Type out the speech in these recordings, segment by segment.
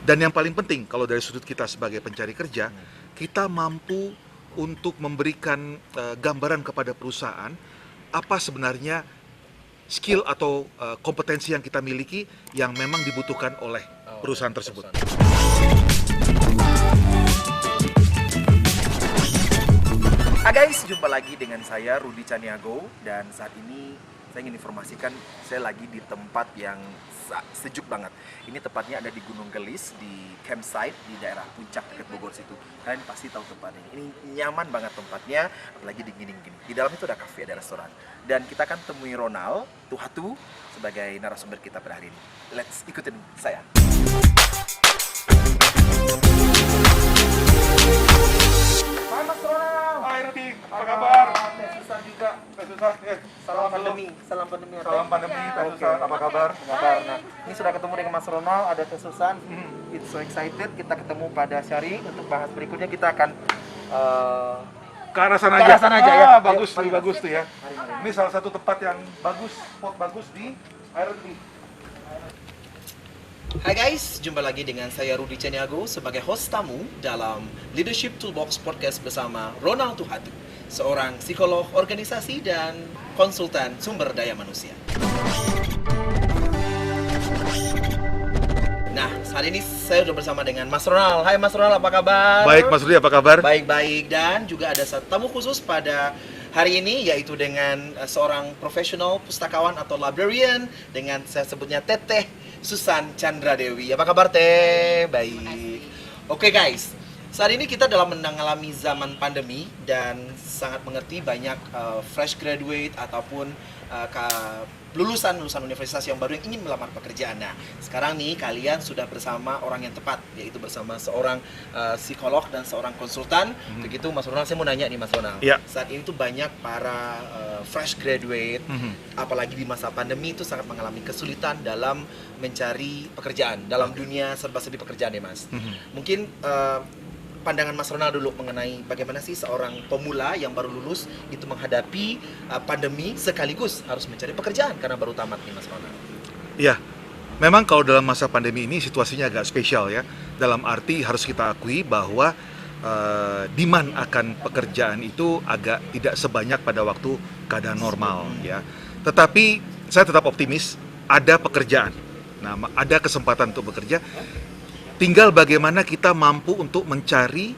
Dan yang paling penting kalau dari sudut kita sebagai pencari kerja, kita mampu untuk memberikan gambaran kepada perusahaan apa sebenarnya skill atau kompetensi yang kita miliki yang memang dibutuhkan oleh perusahaan tersebut. Guys, jumpa lagi dengan saya Rudy Caniago, dan saat ini saya ingin informasikan saya lagi di tempat yang sejuk banget. Ini tepatnya ada di Gunung Gelis, di campsite di daerah Puncak dekat Bogor situ. Kalian pasti tahu tempat ini. Ini nyaman banget tempatnya, apalagi dingin-dingin. Di dalam itu ada kafe, ada restoran. Dan kita akan temui Ronald Tuhatu sebagai narasumber kita pada hari ini. Let's ikutin saya. Hai Mas Ronald. Hai Rudy, apa kabar? Susah juga. Susah, Salam pandemi. Salam pandemi. Salam pandemi, Susah, apa kabar? Nah, ini sudah ketemu dengan Mas Ronald, ada Teh Susan. It's so excited. Kita ketemu pada sharing untuk bahas berikutnya. Kita akan Ke arah sana Ke aja. arah sana aja, ya. Bagus, Ayo, lebih mari. bagus tuh ya. Mari. Ini salah satu tempat yang bagus, spot bagus di air Rudy. Hai guys, jumpa lagi dengan saya Rudy Caniago sebagai host tamu dalam Leadership Toolbox Podcast bersama Ronald Tuhatu, seorang psikolog organisasi dan konsultan sumber daya manusia. Nah, saat ini saya sudah bersama dengan Mas Ronald. Hai Mas Ronald, apa kabar? Baik Mas Rudi, apa kabar? Baik-baik, dan juga ada satu tamu khusus pada hari ini, yaitu dengan seorang profesional pustakawan atau librarian dengan saya sebutnya Teteh Susan Chandra Dewi. Apa kabar Teh? Baik. Oke guys, saat ini kita dalam mengalami zaman pandemi dan sangat mengerti banyak fresh graduate ataupun lulusan universitas yang baru yang ingin melamar pekerjaan. Nah, sekarang nih kalian sudah bersama orang yang tepat, yaitu bersama seorang psikolog dan seorang konsultan. Begitu Mas Ronald, saya mau nanya nih Mas Ronald. Iya. Saat ini tuh banyak para fresh graduate, apalagi di masa pandemi itu sangat mengalami kesulitan dalam mencari pekerjaan dalam dunia serba-serbi pekerjaan ya Mas. Mungkin pandangan Mas Ronald dulu mengenai bagaimana sih seorang pemula yang baru lulus itu menghadapi pandemi sekaligus harus mencari pekerjaan karena baru tamat nih Mas Ronald. Iya, memang kalau dalam masa pandemi ini situasinya agak spesial ya. Dalam arti harus kita akui bahwa demand akan pekerjaan itu agak tidak sebanyak pada waktu keadaan normal ya. Tetapi saya tetap optimis, ada pekerjaan. Nah, ada kesempatan untuk bekerja. Tinggal bagaimana kita mampu untuk mencari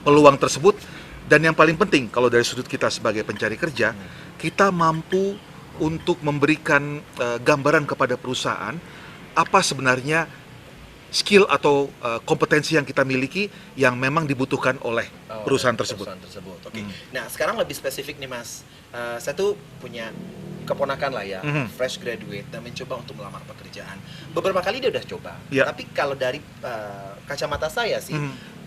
peluang tersebut, dan yang paling penting kalau dari sudut kita sebagai pencari kerja, kita mampu untuk memberikan gambaran kepada perusahaan apa sebenarnya skill atau kompetensi yang kita miliki yang memang dibutuhkan oleh perusahaan tersebut. Oke. Nah, sekarang lebih spesifik nih Mas. Saya tuh punya keponakan lah ya, fresh graduate dan mencoba untuk melamar pekerjaan. Beberapa kali dia udah coba, Ya. tapi kalau dari kacamata saya sih,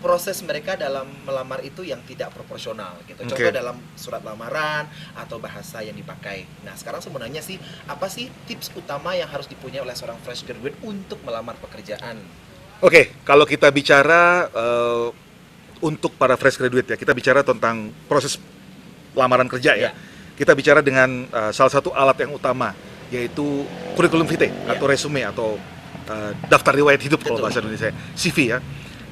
proses mereka dalam melamar itu yang tidak proporsional gitu. Oke. Contoh dalam surat lamaran atau bahasa yang dipakai. Nah, sekarang sebenarnya sih, apa sih tips utama yang harus dipunyai oleh seorang fresh graduate untuk melamar pekerjaan? Oke, kalau kita bicara untuk para fresh graduate ya, kita bicara tentang proses lamaran kerja ya. Kita bicara dengan salah satu alat yang utama, yaitu curriculum vitae atau resume atau daftar riwayat hidup kalau bahasa Indonesia, CV ya.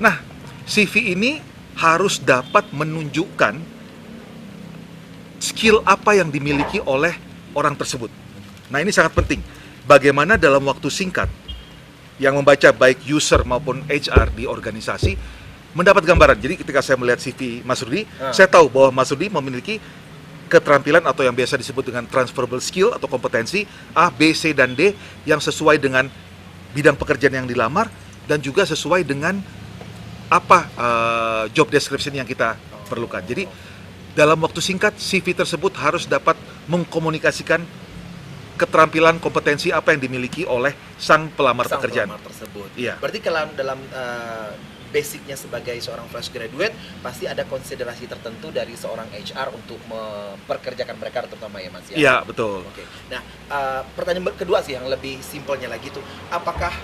Nah, CV ini harus dapat menunjukkan skill apa yang dimiliki oleh orang tersebut. Nah, ini sangat penting. Bagaimana dalam waktu singkat yang membaca baik user maupun HR di organisasi mendapat gambaran. Jadi ketika saya melihat CV Mas Rudi, saya tahu bahwa Mas Rudi memiliki keterampilan atau yang biasa disebut dengan transferable skill atau kompetensi A, B, C, dan D yang sesuai dengan bidang pekerjaan yang dilamar dan juga sesuai dengan apa job description yang kita perlukan. Jadi dalam waktu singkat CV tersebut harus dapat mengkomunikasikan keterampilan kompetensi apa yang dimiliki oleh sang pelamar pekerjaan. Pelamar tersebut. Iya. Berarti kalau dalam basicnya sebagai seorang fresh graduate pasti ada konsiderasi tertentu dari seorang HR untuk memperkerjakan mereka terutama ya Mas ya. Iya, betul. Oke. Nah, pertanyaan kedua sih yang lebih simpelnya lagi tuh, apakah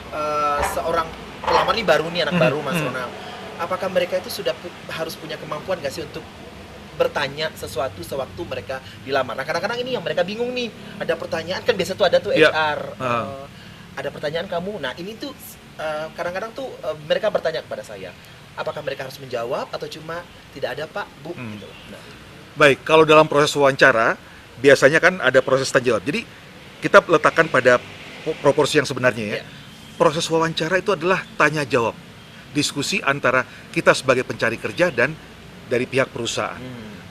seorang pelamar ini baru nih anak baru Mas Ronald, apakah mereka itu sudah harus punya kemampuan nggak sih untuk bertanya sesuatu sewaktu mereka dilamar? Nah, kadang-kadang ini yang mereka bingung nih, ada pertanyaan kan biasa tuh ada tuh Iya. HR, ada pertanyaan kamu. Nah, ini tuh kadang-kadang tuh mereka bertanya kepada saya, apakah mereka harus menjawab atau cuma tidak ada Pak, Bu, gitu loh. Nah, Baik, kalau dalam proses wawancara biasanya kan ada proses tanya jawab. Jadi kita letakkan pada proporsi yang sebenarnya ya. Iya. Proses wawancara itu adalah tanya jawab, diskusi antara kita sebagai pencari kerja dan dari pihak perusahaan.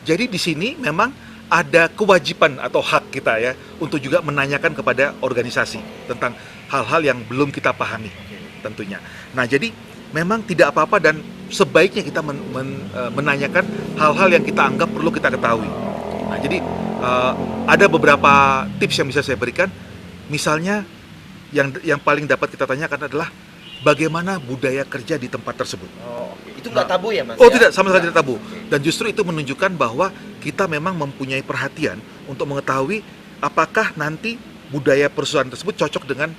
Jadi di sini memang ada kewajiban atau hak kita ya untuk juga menanyakan kepada organisasi tentang hal-hal yang belum kita pahami tentunya. Nah, jadi memang tidak apa-apa dan sebaiknya kita menanyakan hal-hal yang kita anggap perlu kita ketahui. Nah, jadi ada beberapa tips yang bisa saya berikan. Misalnya yang paling dapat kita tanyakan adalah bagaimana budaya kerja di tempat tersebut. oh, oke. Itu nggak tabu ya Mas? Oh ya? tidak, sama sekali tidak tabu. Dan justru itu menunjukkan bahwa kita memang mempunyai perhatian untuk mengetahui apakah nanti budaya perusahaan tersebut cocok dengan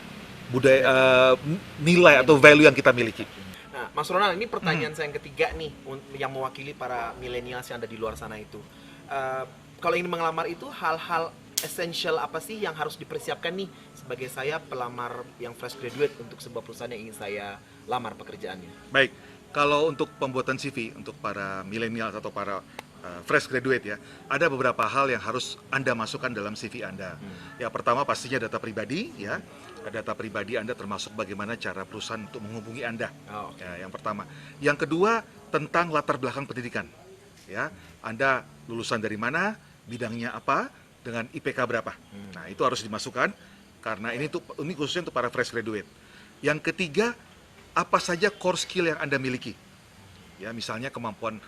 budaya nilai atau value yang kita miliki. Nah, Mas Ronald, ini pertanyaan saya yang ketiga nih, yang mewakili para milenials yang ada di luar sana itu. Kalau ingin mengelamar itu hal-hal essential apa sih yang harus dipersiapkan nih sebagai saya pelamar yang fresh graduate untuk sebuah perusahaan yang ingin saya lamar pekerjaannya? Baik, kalau untuk pembuatan CV untuk para milenial atau para fresh graduate ya, ada beberapa hal yang harus Anda masukkan dalam CV Anda. Yang pertama pastinya data pribadi ya. Data pribadi Anda termasuk bagaimana cara perusahaan untuk menghubungi Anda. Oh, okay. Ya, yang pertama. Yang kedua tentang latar belakang pendidikan. Ya, Anda lulusan dari mana, bidangnya apa, dengan IPK berapa. Nah, itu harus dimasukkan karena ini khususnya untuk para fresh graduate. Yang ketiga, apa saja core skill yang Anda miliki. Ya, misalnya kemampuan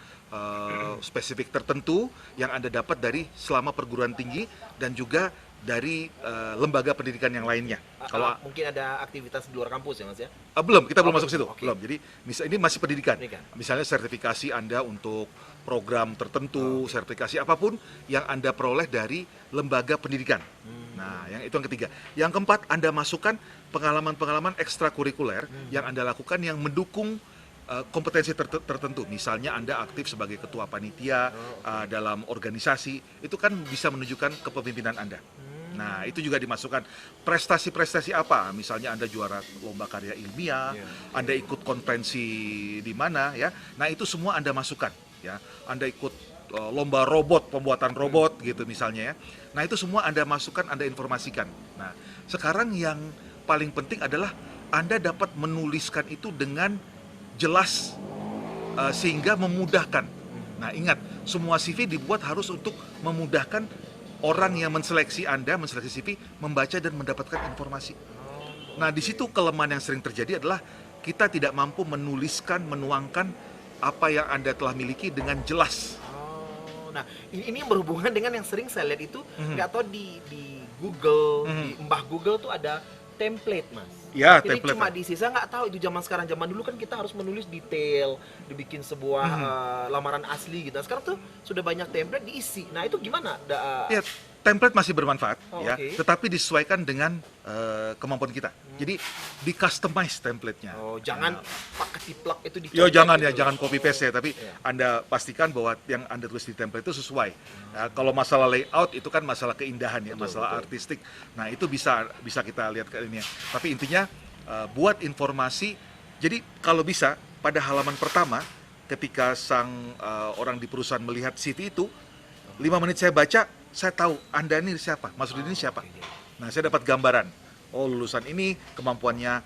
spesifik tertentu yang Anda dapat dari selama perguruan tinggi dan juga dari lembaga pendidikan yang lainnya. Kalau mungkin ada aktivitas di luar kampus ya Mas ya? belum, kita belum Oh, masuk situ. oke. Belum. Jadi ini masih pendidikan. Pendidikan. Misalnya sertifikasi Anda untuk program tertentu, sertifikasi apapun yang Anda peroleh dari lembaga pendidikan. Nah, itu yang ketiga. Yang keempat, Anda masukkan pengalaman-pengalaman ekstrakurikuler yang Anda lakukan yang mendukung kompetensi tertentu. Misalnya Anda aktif sebagai ketua panitia dalam organisasi, itu kan bisa menunjukkan kepemimpinan Anda. Nah, itu juga dimasukkan prestasi-prestasi apa? Misalnya Anda juara lomba karya ilmiah, Anda ikut konferensi di mana ya. Nah, itu semua Anda masukkan ya. Anda ikut lomba robot, pembuatan robot gitu misalnya ya. Nah, itu semua Anda masukkan, Anda informasikan. Nah, sekarang yang paling penting adalah Anda dapat menuliskan itu dengan jelas sehingga memudahkan. Nah, ingat, semua CV dibuat harus untuk memudahkan orang yang menseleksi Anda, menseleksi CV, membaca dan mendapatkan informasi. Nah, di situ kelemahan yang sering terjadi adalah kita tidak mampu menuliskan, menuangkan apa yang Anda telah miliki dengan jelas. Oh, nah ini yang berhubungan dengan yang sering saya lihat itu nggak tahu di Google, di Mbah Google tuh ada template Mas. Ya, Jadi template. cuma diisi, saya nggak tahu itu zaman sekarang. Zaman dulu kan kita harus menulis detail, dibikin sebuah lamaran asli gitu. Sekarang tuh sudah banyak template diisi. Nah itu gimana? Ya, template masih bermanfaat Oh, ya, oke. tetapi disesuaikan dengan kemampuan kita. Jadi di customize template-nya. Oh, jangan pakai tiplak itu Yo dicontek jangan gitu ya, loh. jangan copy paste ya, tapi Iya. Anda pastikan bahwa yang Anda tulis di template itu sesuai. Ya, kalau masalah layout itu kan masalah keindahan ya, masalah artistik. Nah, itu bisa kita lihat ke ini ya. Tapi intinya buat informasi. Jadi kalau bisa pada halaman pertama ketika sang orang di perusahaan melihat CV itu 5 menit saya baca, saya tahu Anda ini siapa, Mas Rudi ini siapa. Nah, saya dapat gambaran. Oh, lulusan ini kemampuannya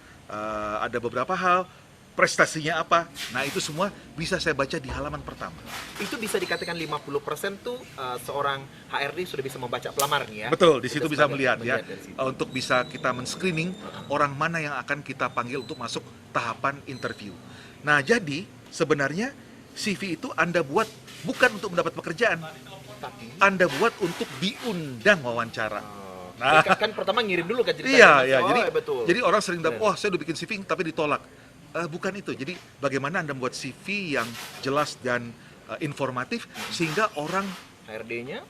ada beberapa hal, prestasinya apa. Nah, itu semua bisa saya baca di halaman pertama. Itu bisa dikatakan 50% tuh seorang HRD sudah bisa membaca pelamar nih ya. Betul, di situ Kita bisa sebagai- melihat ya, dari situ. untuk bisa kita men-screening orang mana yang akan kita panggil untuk masuk tahapan interview. Nah, jadi sebenarnya CV itu Anda buat bukan untuk mendapat pekerjaan, Tapi Anda buat untuk diundang wawancara. Nah, kan pertama ngirim dulu kan ceritanya. Iya, Mas. ya. Oh, Jadi, ya, betul. jadi orang sering dapat, Benar. wah saya udah bikin CV tapi ditolak. Bukan itu. Jadi bagaimana Anda membuat CV yang jelas dan informatif sehingga orang HRD-nya.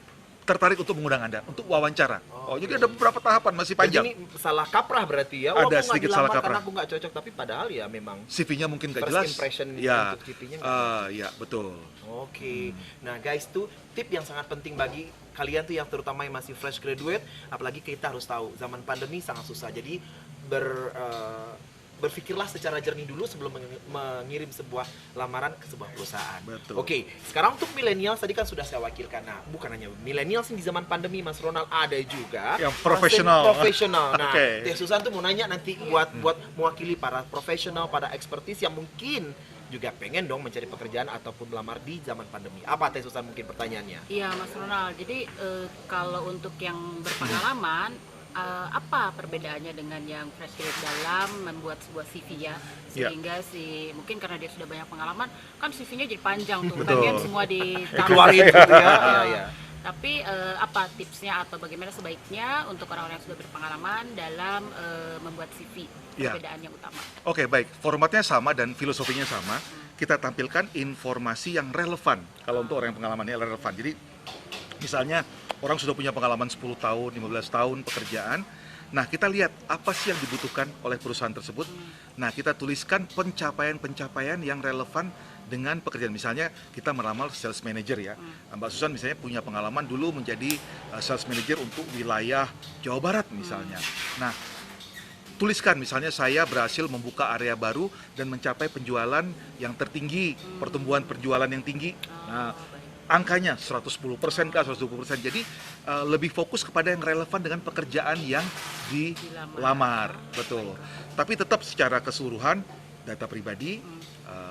tertarik untuk mengundang Anda untuk wawancara. Oh, jadi ada beberapa tahapan masih panjang. Jadi ini salah kaprah berarti ya. Ada aku nggak sedikit dilamar salah karena kaprah. aku nggak cocok, tapi padahal ya memang CV-nya mungkin nggak first jelas. impression Ya, untuk CV-nya nggak ya betul. Oke, nah guys tuh tip yang sangat penting bagi kalian tuh yang terutama yang masih fresh graduate, apalagi kita harus tahu zaman pandemi sangat susah. Jadi berpikirlah secara jernih dulu sebelum mengirim sebuah lamaran ke sebuah perusahaan. Betul. Oke, sekarang untuk milenial tadi kan sudah saya wakilkan. Nah, bukan hanya milenial sih di zaman pandemi, Mas Ronald, ada juga Yang profesional. Profesional. Nah, Oke. Teh Susan tuh mau nanya nanti buat mewakili para profesional, para ekspertis yang mungkin juga pengen dong mencari pekerjaan ataupun melamar di zaman pandemi. Apa Teh Susan mungkin pertanyaannya? Iya Mas Ronald, jadi kalau untuk yang berpengalaman, apa perbedaannya dengan yang fresh graduate dalam membuat sebuah CV ya? Iya. Sehingga mungkin karena dia sudah banyak pengalaman, kan CV-nya jadi panjang tuh, Betul. bagian semua ditaruh. Keluarin gitu ya. Ah. Iya, iya. Tapi apa tipsnya atau bagaimana sebaiknya untuk orang-orang yang sudah berpengalaman dalam membuat CV, Iya. perbedaan yang utama? Oke, baik. Formatnya sama dan filosofinya sama. Kita tampilkan informasi yang relevan. Kalau untuk orang yang pengalamannya relevan. Jadi, misalnya orang sudah punya pengalaman 10 tahun, 15 tahun pekerjaan. Nah, kita lihat apa sih yang dibutuhkan oleh perusahaan tersebut. Nah, kita tuliskan pencapaian-pencapaian yang relevan dengan pekerjaan. Misalnya, kita meramal sales manager ya. Mbak Susan misalnya punya pengalaman dulu menjadi sales manager untuk wilayah Jawa Barat misalnya. Nah, tuliskan misalnya saya berhasil membuka area baru dan mencapai penjualan yang tertinggi, pertumbuhan penjualan yang tinggi. Nah, angkanya 110% kah, 120%. Jadi lebih fokus kepada yang relevan dengan pekerjaan yang dilamar. Betul. Tapi tetap secara keseluruhan data pribadi,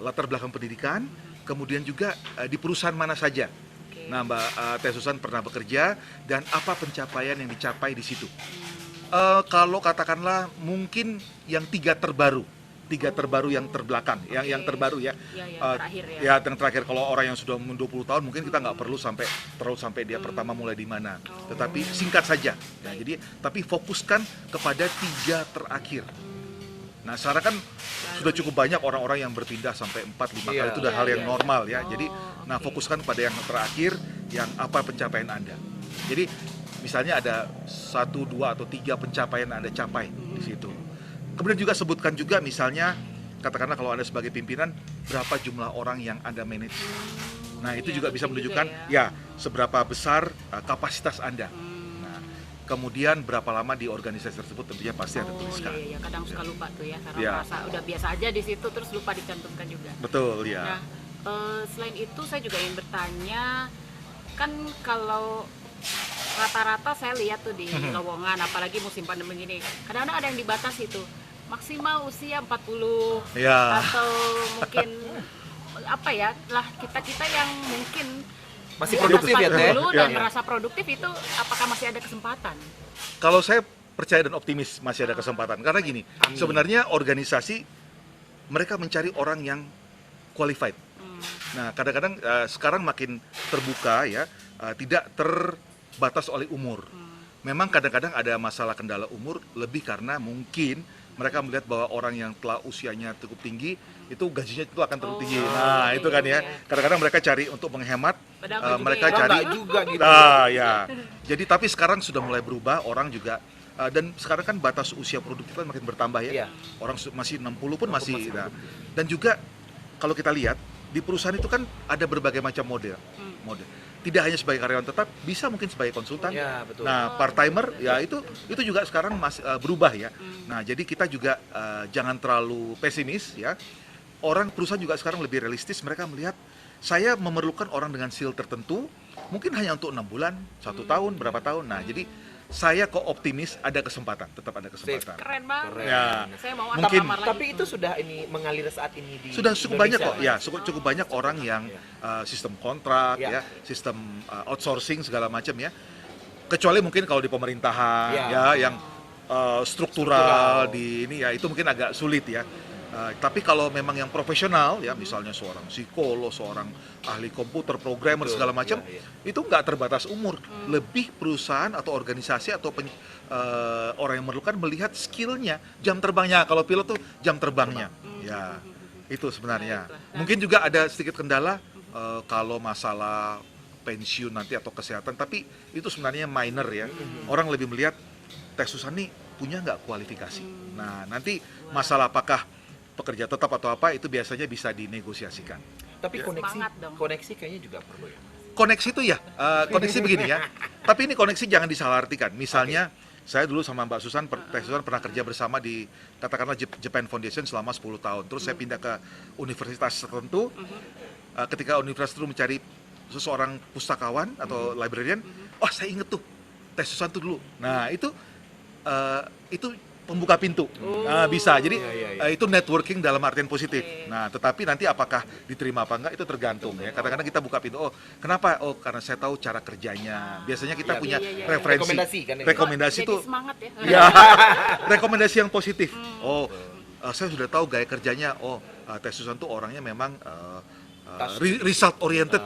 latar belakang pendidikan, kemudian juga di perusahaan mana saja. Oke. Nah, Mbak Teh Susan pernah bekerja dan apa pencapaian yang dicapai di situ. Kalau katakanlah mungkin yang tiga terbaru yang terbelakang, yang Oke. terbaru ya. Ya, yang Eh, terakhir ya. Ya, yang terakhir. Kalau orang yang sudah 20 tahun mungkin kita nggak perlu sampai dia pertama mulai di mana. Tetapi singkat saja. Ya, jadi tapi fokuskan kepada tiga terakhir. Nah, sekarang kan sudah cukup banyak orang-orang yang berpindah sampai 4-5 kali, Iya. itu udah hal yang Iya. normal ya. Jadi, Oh, nah oke. fokuskan pada yang terakhir, yang apa pencapaian Anda. Jadi, misalnya ada 1, 2, atau 3 pencapaian yang Anda capai di situ. Kemudian juga sebutkan juga misalnya, katakanlah kalau Anda sebagai pimpinan, berapa jumlah orang yang Anda manage. Nah, itu Iya, juga bisa penting menunjukkan juga ya seberapa besar kapasitas Anda. Hmm. Nah, kemudian berapa lama di organisasi tersebut tentunya pasti Anda tuliskan. Iya, kadang suka lupa tuh ya, karena Iya. merasa udah biasa aja di situ terus lupa dicantumkan juga. Betul ya. Nah, selain itu saya juga ingin bertanya, kan kalau rata-rata saya lihat tuh di lowongan, apalagi musim pandemi gini, kadang-kadang ada yang dibatasi tuh, maksimal usia 40 Ya. atau mungkin apa ya, lah kita yang mungkin Masih di produktif atas ya, Teh? 40 Ya. dan merasa produktif itu, apakah masih ada kesempatan? Kalau saya percaya dan optimis masih ada kesempatan. Karena gini, Amin. sebenarnya organisasi mereka mencari orang yang qualified. Nah, kadang-kadang sekarang makin terbuka ya, tidak terbatas oleh umur. Memang kadang-kadang ada masalah kendala umur lebih karena mungkin mereka melihat bahwa orang yang telah usianya cukup tinggi itu gajinya itu akan terlalu tinggi. Nah, itu kan ya. Kadang-kadang mereka cari untuk menghemat, Padahal gajinya mereka ya cari Enggak juga gitu. Ah, ya. Jadi tapi sekarang sudah mulai berubah, orang juga dan sekarang kan batas usia produktif kan makin bertambah ya. Iya. Orang masih 60 pun masih. masih Nah, dan juga kalau kita lihat di perusahaan itu kan ada berbagai macam model. Tidak hanya sebagai karyawan tetap, bisa mungkin sebagai konsultan. Ya, betul. Nah, part timer ya itu juga sekarang masih berubah ya. Nah, jadi kita juga jangan terlalu pesimis ya. Orang perusahaan juga sekarang lebih realistis, mereka melihat saya memerlukan orang dengan skill tertentu, mungkin hanya untuk 6 bulan, 1 tahun, berapa tahun. Nah, jadi saya kok optimis ada kesempatan, tetap ada kesempatan. Keren banget. Keren. Ya. Saya mau Mungkin- lamar lagi. Tapi itu sudah ini mengalir saat ini di Sudah cukup banyak kok, Indonesia. ya cukup banyak orang yang sistem kontrak, Ya. ya sistem outsourcing segala macam ya. Kecuali mungkin kalau di pemerintahan, Ya. ya yang struktural di ini ya itu mungkin agak sulit ya. Tapi kalau memang yang profesional ya misalnya seorang psikolog, seorang ahli komputer, programmer Betul, segala macam, iya, itu nggak terbatas umur. Lebih perusahaan atau organisasi atau orang yang memerlukan melihat skillnya, jam terbangnya. Kalau pilot tuh jam terbangnya, ya itu sebenarnya. Mungkin juga ada sedikit kendala kalau masalah pensiun nanti atau kesehatan, tapi itu sebenarnya minor ya. Orang lebih melihat Teh Susan nih punya nggak kualifikasi. Nah nanti masalah apakah pekerja tetap atau apa itu biasanya bisa dinegosiasikan. Tapi Semangat dong. koneksi kayaknya juga perlu ya. Koneksi itu ya, koneksi begini ya. Tapi ini koneksi jangan disalahartikan. Misalnya Saya dulu sama Mbak Susan, Teh Susan pernah kerja bersama di katakanlah Japan Foundation selama 10 tahun. Terus saya pindah ke universitas tertentu. Ketika universitas itu mencari seseorang pustakawan atau librarian, oh saya inget tuh Teh Susan tuh dulu. Nah itu pembuka pintu. Nah, bisa. Jadi itu networking dalam artian positif. Nah, tetapi nanti apakah diterima apa enggak itu tergantung ya. Kadang-kadang kita buka pintu. Oh, kenapa? Oh, karena saya tahu cara kerjanya. Biasanya kita punya referensi. Rekomendasi kan ini. Rekomendasi Jadi itu semangat ya. ya rekomendasi yang positif. Oh, saya sudah tahu gaya kerjanya. Oh, Teh Susan tuh orangnya memang result oriented.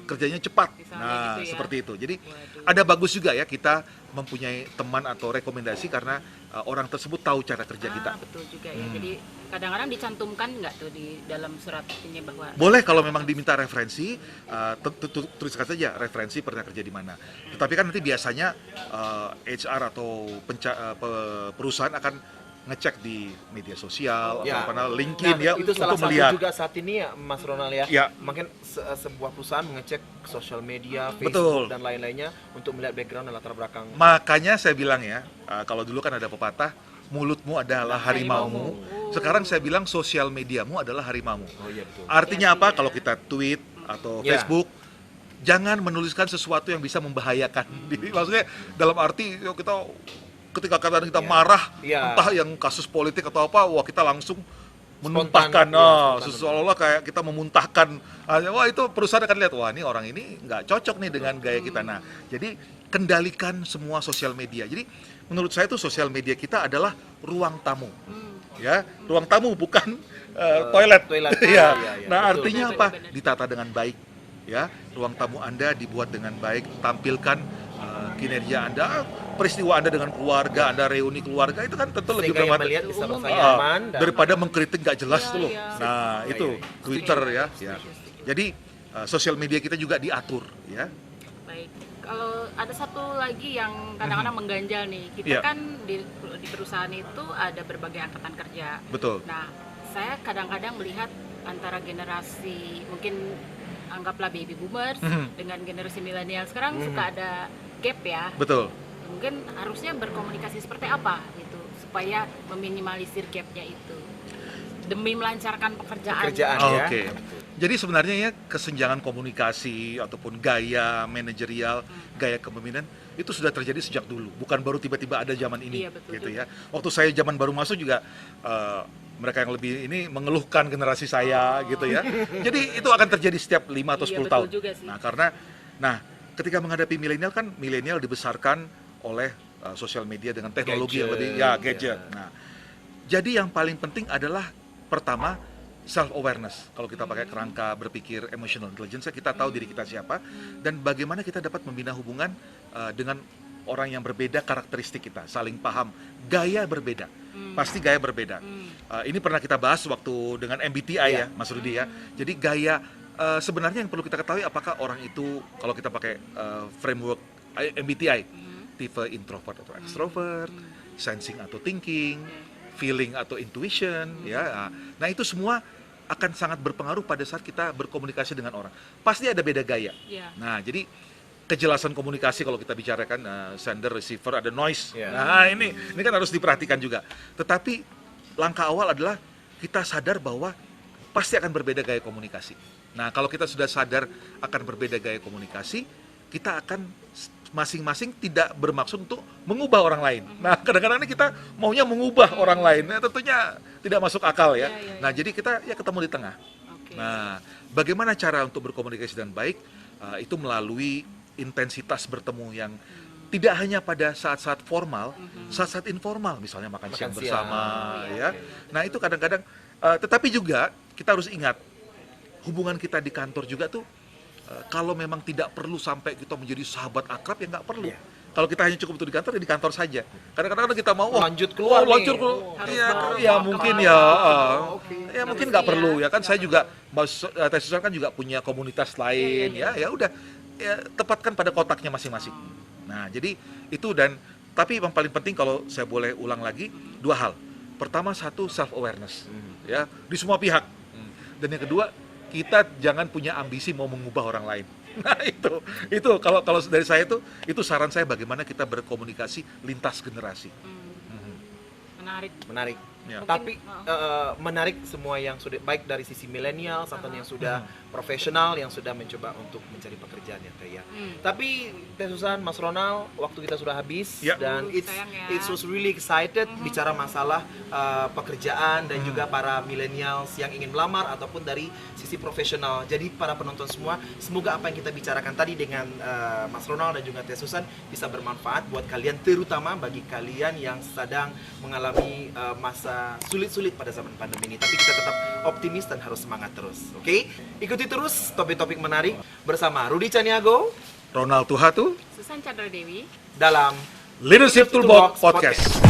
Kerjanya cepat. Misalnya Nah, gitu ya. seperti itu. Jadi Waduh. ada bagus juga ya kita mempunyai teman atau rekomendasi karena orang tersebut tahu cara kerja kita. Betul juga ya. Jadi kadang-kadang dicantumkan nggak tuh di dalam surat ini bahwa Boleh kalau memang diminta referensi, tuliskan saja referensi pernah kerja di mana. Tetapi kan nanti biasanya HR atau perusahaan akan ngecek di media sosial Ya. atau apa LinkedIn ya itu salah untuk satu melihat. juga saat ini ya Mas Ronald ya. Ya. Makin sebuah perusahaan mengecek sosial media, Facebook Betul. dan lain-lainnya untuk melihat background dan latar belakang. Makanya saya bilang ya, kalau dulu kan ada pepatah, mulutmu adalah harimaumu. Sekarang saya bilang sosial mediamu adalah harimaumu. Oh iya betul. Artinya apa? Iya. Kalau kita tweet atau Ya. Facebook, jangan menuliskan sesuatu yang bisa membahayakan diri. Maksudnya dalam arti kita ketika kadang kita marah, Ya. entah yang kasus politik atau apa, wah kita langsung menumpahkan, Spontan, seolah-olah kayak kita memuntahkan, wah itu perusahaan akan lihat, wah ini orang ini nggak cocok nih dengan gaya kita. Nah, jadi kendalikan semua sosial media. Jadi menurut saya itu sosial media kita adalah ruang tamu, ya, ruang tamu bukan toilet. Toilet. Ya. Iya, iya, Nah betul. artinya Betul, apa? benar. Ditata dengan baik, ya. Ruang tamu Anda dibuat dengan baik, tampilkan kinerja Anda, peristiwa Anda dengan keluarga, Anda reuni keluarga itu kan tentu lebih Sehingga yang bermanfaat. melihat bisa merasa Umum, nyaman dan Daripada mengkritik nggak jelas Iya, tuh loh. iya. Nah Iya, itu iya, iya. Twitter ya. Setuju, Ya. setuju. Jadi sosial media kita juga diatur, ya. baik. Kalau ada satu lagi yang kadang-kadang mengganjal nih, kita Iya. kan di perusahaan itu ada berbagai angkatan kerja. Betul. Nah, saya kadang-kadang melihat antara generasi mungkin anggaplah baby boomers dengan generasi milenial sekarang suka ada gap ya. Betul. Mungkin harusnya berkomunikasi seperti apa gitu supaya meminimalisir gapnya itu demi melancarkan pekerjaan. ya. Oke. Jadi sebenarnya ya kesenjangan komunikasi ataupun gaya manajerial, gaya kepemimpinan itu sudah terjadi sejak dulu, bukan baru tiba-tiba ada zaman ini, Iya, betul gitu juga. ya. Waktu saya zaman baru masuk juga mereka yang lebih ini mengeluhkan generasi saya, gitu ya. Jadi itu akan terjadi setiap 5 atau Iya, 10 betul tahun. juga sih. Nah, ketika menghadapi milenial kan milenial dibesarkan oleh sosial media dengan teknologi yang lebih gadget. ya. Nah, jadi yang paling penting adalah pertama self awareness. Kalau kita pakai kerangka berpikir emotional intelligence, kita tahu diri kita siapa dan bagaimana kita dapat membina hubungan dengan orang yang berbeda karakteristik kita, saling paham, gaya berbeda. Pasti gaya berbeda. Ini pernah kita bahas waktu dengan MBTI ya, Mas Rudi ya. Jadi gaya sebenarnya yang perlu kita ketahui apakah orang itu kalau kita pakai framework MBTI tipe introvert atau extrovert, sensing atau thinking, feeling atau intuition, ya. Nah itu semua akan sangat berpengaruh pada saat kita berkomunikasi dengan orang. Pasti ada beda gaya. Iya. Nah jadi kejelasan komunikasi kalau kita bicarakan sender, receiver, ada noise. Ya. Nah ini kan harus diperhatikan juga. Tetapi langkah awal adalah kita sadar bahwa pasti akan berbeda gaya komunikasi. Nah kalau kita sudah sadar akan berbeda gaya komunikasi, kita akan masing-masing tidak bermaksud untuk mengubah orang lain. Nah, kadang-kadang ini kita maunya mengubah orang lain, tentunya tidak masuk akal ya. Nah, jadi kita ya ketemu di tengah. Oke. Nah, bagaimana cara untuk berkomunikasi dengan baik? Itu melalui intensitas bertemu yang tidak hanya pada saat-saat formal, saat-saat informal, misalnya makan siang bersama, ya. Nah, itu kadang-kadang, tetapi juga kita harus ingat, hubungan kita di kantor juga tuh, kalau memang tidak perlu sampai kita menjadi sahabat akrab ya nggak perlu. Kalau kita hanya cukup itu di kantor saja. Kadang-kadang kita mau Lanjut keluar nih. lanjut keluar. Harus Iya, bawa ya bekal mungkin kemana. ya. Ya Harus mungkin nggak iya. perlu ya kan. Saya juga Teh Susan kan juga punya komunitas lain ya. Ya udah ya tepatkan pada kotaknya masing-masing. Nah, jadi itu tapi yang paling penting kalau saya boleh ulang lagi dua hal. Pertama satu self awareness ya di semua pihak. Dan yang kedua kita jangan punya ambisi mau mengubah orang lain. Nah itu kalau kalau dari saya itu saran saya bagaimana kita berkomunikasi lintas generasi. Menarik. Menarik. Ya. Tapi menarik semua yang sudah baik dari sisi milenial sampai yang sudah profesional yang sudah mencoba untuk mencari pekerjaan ya Teh ya. Tapi Teh Susan, Mas Ronald, waktu kita sudah habis Ya. dan Sayang ya. it was really excited bicara masalah pekerjaan dan juga para millennials yang ingin melamar ataupun dari sisi profesional. Jadi para penonton semua, semoga apa yang kita bicarakan tadi dengan Mas Ronald dan juga Teh Susan bisa bermanfaat buat kalian, terutama bagi kalian yang sedang mengalami masa sulit-sulit pada zaman pandemi ini. Tapi kita tetap optimis dan harus semangat terus. Oke? Ikuti terus topik-topik menarik bersama Rudy Caniago Ronald Tuhatu, Susan Chandra Dewi. dalam Leadership Toolbox Podcast.